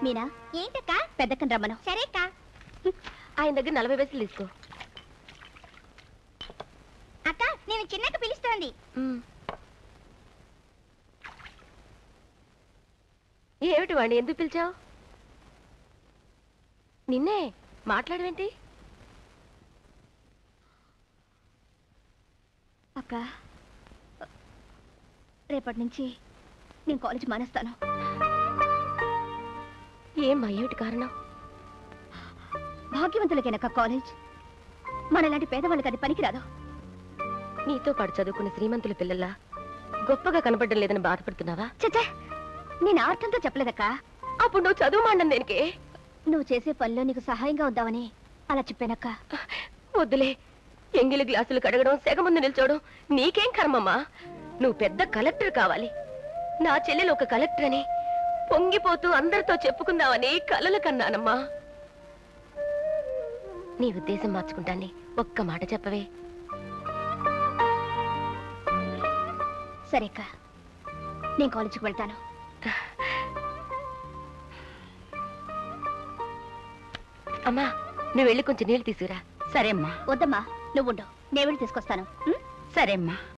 మీనా ఏంటక్క పెద్దక్కని రమ్మను. సరే అక్క. ఆయన దగ్గర 40 పైసలు తీసుకో. అక్క నేను చిన్నక్క పిలుస్తోంది. ఏమిటి వాణ్ణి ఎందుకు పిలిచావు? నిన్నే మాట్లాడవేంటి? అక్క రేపటి నుంచి నేను కాలేజ్ మానేస్తాను. ఏం అయ్యేటి కారణం? భాగ్యవంతులకేనక్క కాలేజ్. మనలాంటి పేదవాళ్ళకి అది పనికిరాదు. నీతో పాటు చదువుకున్న శ్రీమంతుల పిల్లల్లా గొప్పగా కనపడడం లేదని బాధపడుతున్నావా? చచ్చా, నేను అర్థంతో చెప్పలేదక్క. అప్పుడు నువ్వు చదువు మాండం దేనికి? నువ్వు చేసే పనిలో నీకు సహాయంగా ఉందామని అలా చెప్పానక్క. వద్దులే. ఎంగిలి గ్లాసులు కడగడం, సెగ ముందు నిల్చోవడం నీకేం కర్మమ్మా? నువ్వు పెద్ద కలెక్టర్ కావాలి. నా చెల్లెలు ఒక కలెక్టర్ అని పొంగిపోతూ అందరితో చెప్పుకుందామని కలలు కన్నానమ్మా. నీ ఉద్దేశం మార్చుకుంటాన్ని ఒక్క మాట చెప్పవే. సరే అక్క, నేను కాలేజీకి వెళ్తాను. అమ్మా, నువ్వు వెళ్ళి కొంచెం నీళ్ళు తీసుకురా. సరే అమ్మా. వద్దమ్మా, నువ్వు ఉండు, నేను వెళ్ళి తీసుకొస్తాను. సరే అమ్మా.